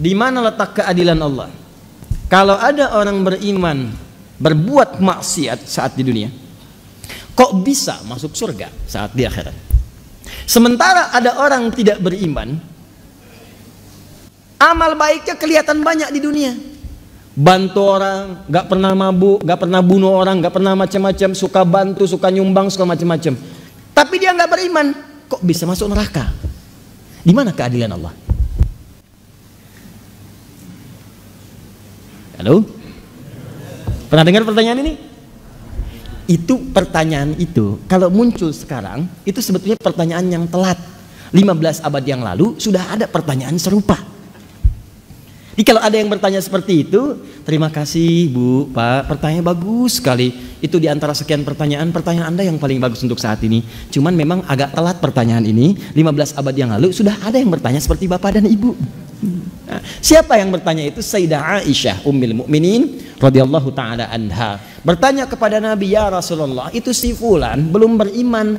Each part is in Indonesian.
Di mana letak keadilan Allah? Kalau ada orang beriman berbuat maksiat saat di dunia, kok bisa masuk surga saat di akhirat? Sementara ada orang tidak beriman, amal baiknya kelihatan banyak di dunia, bantu orang, gak pernah mabuk, gak pernah bunuh orang, gak pernah macam-macam, suka bantu, suka nyumbang, suka macam-macam. Tapi dia gak beriman, kok bisa masuk neraka? Di mana keadilan Allah? Halo? Pernah dengar pertanyaan ini? Itu pertanyaan itu kalau muncul sekarang itu sebetulnya pertanyaan yang telat. 15 abad yang lalu sudah ada pertanyaan serupa. Jadi kalau ada yang bertanya seperti itu, terima kasih Bu, Pak, pertanyaan bagus sekali. Itu diantara sekian pertanyaan Anda yang paling bagus untuk saat ini. Cuman memang agak telat pertanyaan ini. 15 abad yang lalu sudah ada yang bertanya seperti Bapak dan Ibu. Nah, siapa yang bertanya itu? Sayyidah Aisyah Ummul Mukminin radhiyallahu taala anha bertanya kepada Nabi, ya Rasulullah, itu si fulan belum beriman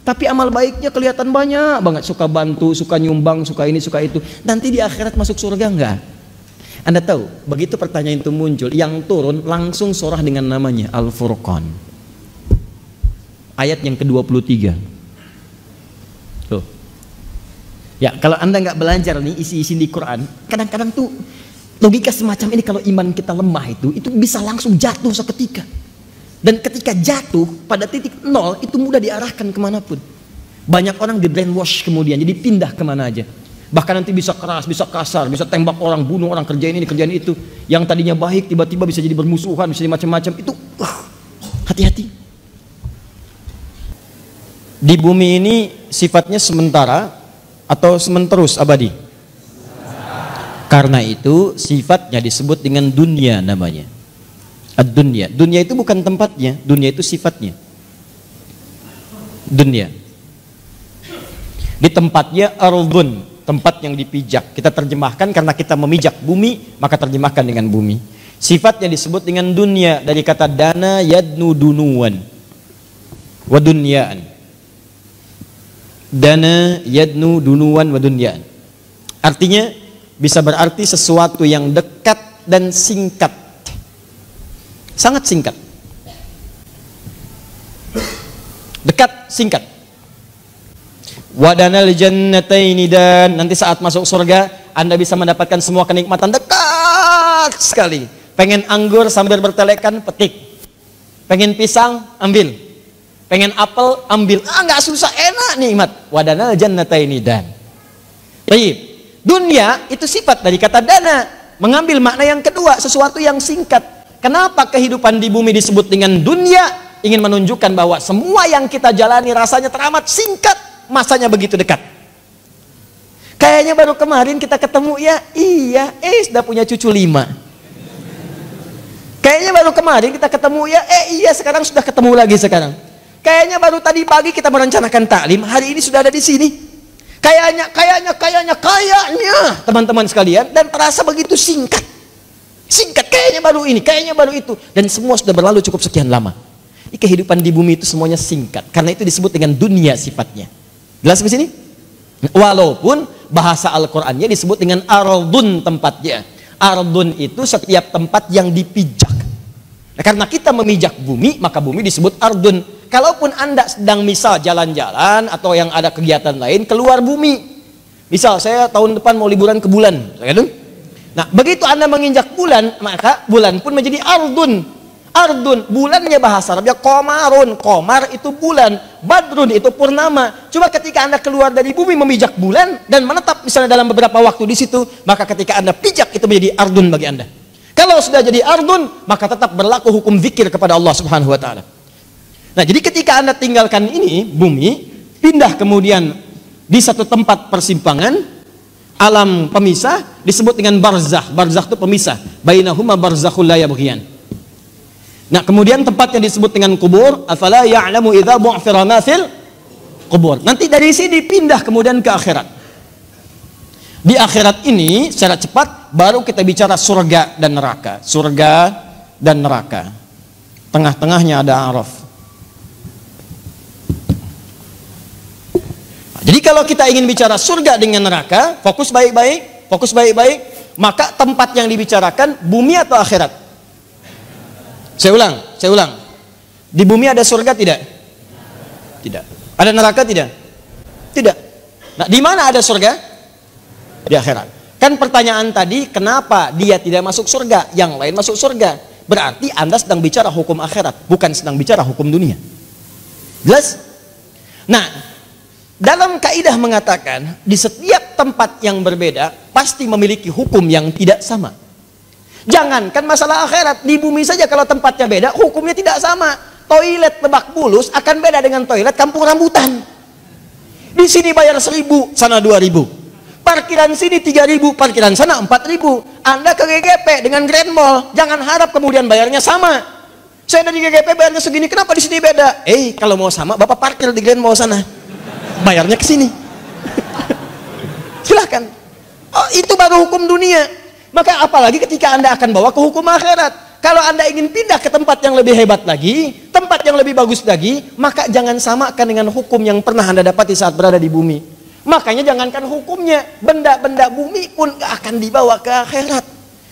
tapi amal baiknya kelihatan banyak banget, suka bantu, suka nyumbang, suka ini, suka itu, nanti di akhirat masuk surga enggak? Anda tahu, begitu pertanyaan itu muncul, yang turun langsung surah dengan namanya Al-Furqan, ayat yang ke-23. Tuh. Ya, kalau Anda nggak belajar nih isi-isi di Quran, kadang-kadang tuh logika semacam ini kalau iman kita lemah itu bisa langsung jatuh seketika. Dan ketika jatuh pada titik nol itu mudah diarahkan kemanapun. Banyak orang di brainwash kemudian jadi pindah kemana aja. Bahkan nanti bisa keras, bisa kasar, bisa tembak orang, bunuh orang, kerjain ini, kerjain itu. Yang tadinya baik tiba-tiba bisa jadi bermusuhan, bisa jadi macam-macam. Itu hati-hati. Di bumi ini sifatnya sementara atau sementerus abadi? Karena itu sifatnya disebut dengan dunia namanya. Ad-dunya. Dunia itu bukan tempatnya, dunia itu sifatnya. Dunia. Di tempatnya ardun, tempat yang dipijak. Kita terjemahkan karena kita memijak bumi, maka terjemahkan dengan bumi. Sifatnya disebut dengan dunia dari kata dana yadnu dunuwan wa dunyaan. Dana yadnu dunuwan wa dunyaan. Artinya bisa berarti sesuatu yang dekat dan singkat. Sangat singkat. Dekat, singkat. Wadanal jannataini, dan nanti saat masuk surga Anda bisa mendapatkan semua kenikmatan dekat sekali. Pengen anggur sambil bertelekan, petik. Pengen pisang, ambil. Pengen apel, ambil. Nggak susah, enak nikmat. Wadanal jannataini dan. Baik. Dunia itu sifat dari kata dana, mengambil makna yang kedua, sesuatu yang singkat. Kenapa kehidupan di bumi disebut dengan dunia? Ingin menunjukkan bahwa semua yang kita jalani rasanya teramat singkat, masanya begitu dekat. Kayaknya baru kemarin kita ketemu ya, iya, sudah punya cucu 5. Kayaknya baru kemarin kita ketemu ya, iya, sekarang sudah ketemu lagi sekarang. Kayaknya baru tadi pagi kita merencanakan taklim, hari ini sudah ada di sini. Kayaknya, teman-teman sekalian, dan terasa begitu singkat. Singkat, kayaknya baru ini, kayaknya baru itu, dan semua sudah berlalu cukup sekian lama. Ini kehidupan di bumi itu semuanya singkat, karena itu disebut dengan dunia sifatnya. Jelas ke sini? Walaupun bahasa Al-Qur'annya disebut dengan ardun tempatnya. Ardun itu setiap tempat yang dipijak. Nah, karena kita memijak bumi, maka bumi disebut ardun. Kalaupun Anda sedang misal jalan-jalan atau yang ada kegiatan lain keluar bumi, misal saya tahun depan mau liburan ke bulan, nah begitu Anda menginjak bulan, maka bulan pun menjadi ardun. Ardun, bulannya bahasa Arabnya komarun, komar itu bulan, badrun itu purnama. Coba ketika Anda keluar dari bumi memijak bulan dan menetap misalnya dalam beberapa waktu di situ, maka ketika Anda pijak itu menjadi ardun bagi Anda. Kalau sudah jadi ardun, maka tetap berlaku hukum zikir kepada Allah Subhanahu wa taala. Nah, jadi ketika Anda tinggalkan ini, bumi, pindah kemudian di satu tempat persimpangan, alam pemisah, disebut dengan barzakh. Barzakh itu pemisah. Bainahuma barzakhul la yabghiyan. Nah, kemudian tempat yang disebut dengan kubur, afala ya'lamu idza bu'thira ma fil kubur. Nanti dari sini pindah kemudian ke akhirat. Di akhirat ini, secara cepat, baru kita bicara surga dan neraka. Surga dan neraka. Tengah-tengahnya ada Araf. Jadi kalau kita ingin bicara surga dengan neraka, fokus baik-baik, Maka tempat yang dibicarakan bumi atau akhirat? Saya ulang. Di bumi ada surga tidak? Tidak. Ada neraka tidak? Tidak. Nah, di mana ada surga? Di akhirat. Kan pertanyaan tadi, kenapa dia tidak masuk surga, yang lain masuk surga? Berarti Anda sedang bicara hukum akhirat, bukan sedang bicara hukum dunia. Jelas? Nah, dalam kaidah mengatakan, di setiap tempat yang berbeda, pasti memiliki hukum yang tidak sama. Jangankan masalah akhirat, di bumi saja kalau tempatnya beda, hukumnya tidak sama. Toilet Lebak Bulus akan beda dengan toilet Kampung Rambutan. Di sini bayar 1.000, sana 2.000. Parkiran sini 3.000, parkiran sana 4.000. Anda ke GGP dengan Grand Mall, jangan harap kemudian bayarnya sama. Saya dari GGP bayarnya segini, kenapa di sini beda? Kalau mau sama, Bapak parkir di Grand Mall sana. Bayarnya ke sini. Silahkan. Oh, itu baru hukum dunia. Maka apalagi ketika Anda akan bawa ke hukum akhirat. Kalau Anda ingin pindah ke tempat yang lebih hebat lagi, tempat yang lebih bagus lagi, maka jangan samakan dengan hukum yang pernah Anda dapati saat berada di bumi. Makanya jangankan hukumnya, benda-benda bumi pun gak akan dibawa ke akhirat.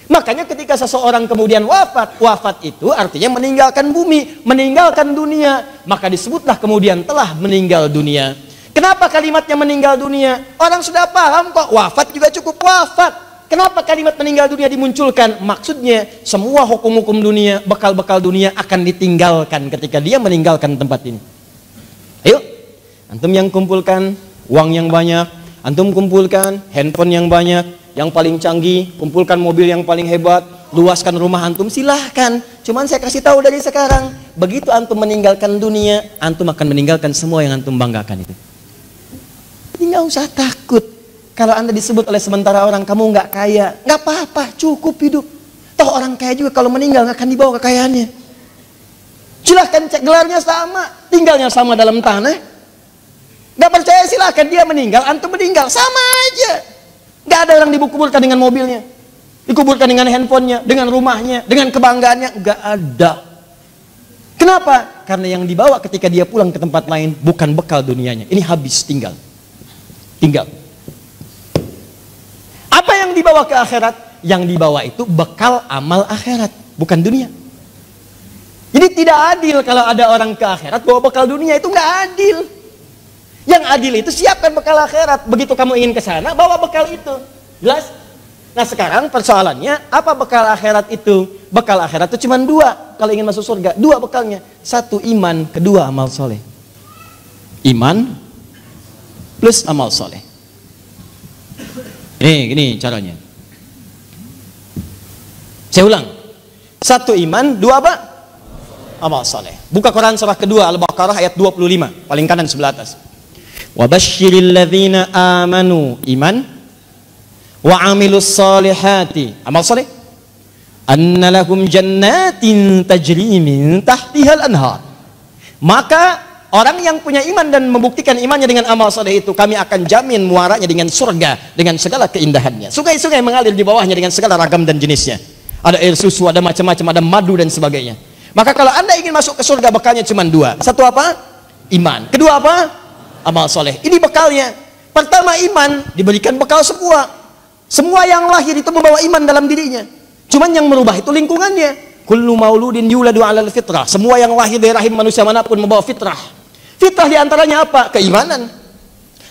Makanya ketika seseorang kemudian wafat itu artinya meninggalkan bumi, meninggalkan dunia. Maka disebutlah kemudian telah meninggal dunia. Kenapa kalimatnya meninggal dunia? Orang sudah paham kok, wafat juga cukup wafat. Kenapa kalimat meninggal dunia dimunculkan? Maksudnya semua hukum-hukum dunia, bekal-bekal dunia akan ditinggalkan ketika dia meninggalkan tempat ini. Ayo, antum yang kumpulkan uang yang banyak, antum kumpulkan handphone yang banyak, yang paling canggih, kumpulkan mobil yang paling hebat, luaskan rumah antum, silahkan. Cuman saya kasih tahu dari sekarang, begitu antum meninggalkan dunia, antum akan meninggalkan semua yang antum banggakan itu. Jadi nggak usah takut. Kalau Anda disebut oleh sementara orang kamu nggak kaya, nggak apa-apa, cukup hidup. Toh orang kaya juga kalau meninggal nggak akan dibawa kekayaannya. Silahkan cek, gelarnya sama, tinggalnya sama dalam tanah. Nggak percaya silahkan, dia meninggal, antum meninggal, sama aja. Nggak ada orang dikuburkan dengan mobilnya, dikuburkan dengan handphonenya, dengan rumahnya, dengan kebanggaannya, nggak ada. Kenapa? Karena yang dibawa ketika dia pulang ke tempat lain bukan bekal dunianya, ini habis, tinggal. Apa yang dibawa ke akhirat? Yang dibawa itu bekal amal akhirat, bukan dunia. Jadi tidak adil kalau ada orang ke akhirat bawa bekal dunia, itu nggak adil. Yang adil itu siapkan bekal akhirat. Begitu kamu ingin ke sana, bawa bekal itu. Jelas? Nah sekarang persoalannya, apa bekal akhirat itu? Bekal akhirat itu cuma dua. Kalau ingin masuk surga, dua bekalnya. Satu iman, kedua amal soleh. Iman plus amal soleh. Gini caranya. Saya ulang. Satu iman, dua apa? Amal soleh. Buka Quran surah kedua Al-Baqarah ayat 25, paling kanan sebelah atas. Wa basyiril ladzina amanu, iman, wa amilus solihati, amal soleh, anna lahum jannatin tajri min tahtihal anhar. Maka orang yang punya iman dan membuktikan imannya dengan amal soleh itu, kami akan jamin muaranya dengan surga, dengan segala keindahannya. Sungai-sungai mengalir di bawahnya dengan segala ragam dan jenisnya. Ada air susu, ada macam-macam, ada madu dan sebagainya. Maka kalau Anda ingin masuk ke surga, bekalnya cuma dua. Satu apa? Iman. Kedua apa? Amal soleh. Ini bekalnya. Pertama iman, diberikan bekal semua. Semua yang lahir itu membawa iman dalam dirinya. Cuman yang merubah itu lingkungannya. Kullu mauludin yuladu 'alal fitrah. Semua yang lahir dari rahim manusia manapun membawa fitrah. Fitrah diantaranya apa? Keimanan.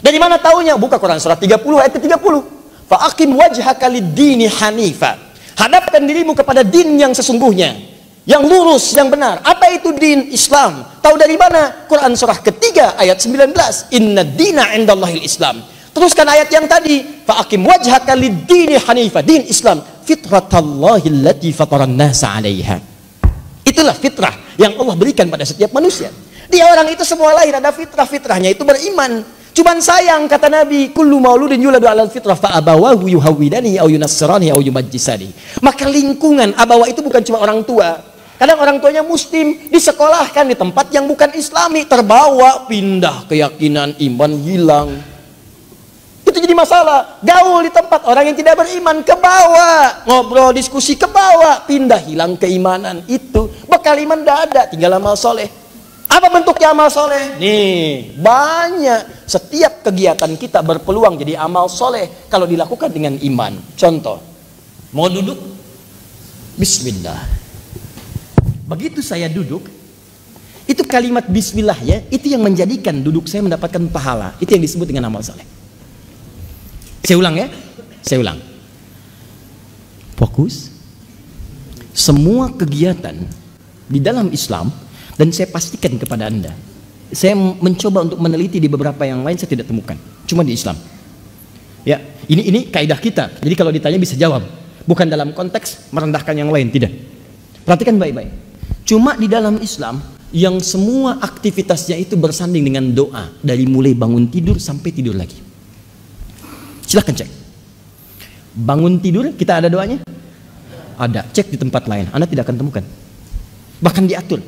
Dari mana taunya? Buka Quran surah 30 ayat 30. Fa'aqim wajhaka lid-dini hanifa. Hadapkan dirimu kepada din yang sesungguhnya, yang lurus, yang benar. Apa itu din? Islam. Tahu dari mana? Quran surah ketiga ayat 19. Inna dina indallahil Islam. Teruskan ayat yang tadi. Fa'aqim wajhaka lid-dini hanifa. Din Islam. Fitratallahi allati fataran nasa 'alaiha. Itulah fitrah yang Allah berikan pada setiap manusia. Dia orang itu semua lahir ada fitrah, fitrahnya itu beriman. Cuman sayang kata Nabi, kullu mauludin yuladu 'alal fitrah fa abawahu yuhawwidani au yunassirani au yumajjisani. Maka lingkungan abawa itu bukan cuma orang tua. Kadang orang tuanya muslim, disekolahkan di tempat yang bukan islami, terbawa, pindah keyakinan, iman hilang. Itu jadi masalah. Gaul di tempat orang yang tidak beriman, ke bawah, ngobrol, diskusi, ke bawah, pindah, hilang keimanan. Itu bekal iman tidak ada, tinggal amal soleh. Apa bentuknya amal soleh? Nih, banyak. Setiap kegiatan kita berpeluang jadi amal soleh kalau dilakukan dengan iman. Contoh, Mau duduk? Bismillah. Begitu saya duduk, itu kalimat bismillah ya, itu yang menjadikan duduk saya mendapatkan pahala. Itu yang disebut dengan amal saleh. Saya ulang ya, saya ulang. Fokus. Semua kegiatan di dalam Islam, dan saya pastikan kepada Anda, saya mencoba untuk meneliti di beberapa yang lain, saya tidak temukan, cuma di Islam. Ya, ini kaidah kita. Jadi kalau ditanya bisa jawab, bukan dalam konteks merendahkan yang lain, tidak. Perhatikan baik-baik. Cuma di dalam Islam yang semua aktivitasnya itu bersanding dengan doa, dari mulai bangun tidur sampai tidur lagi. Silahkan cek. Bangun tidur kita ada doanya? Ada. Cek di tempat lain, Anda tidak akan temukan. Bahkan diatur.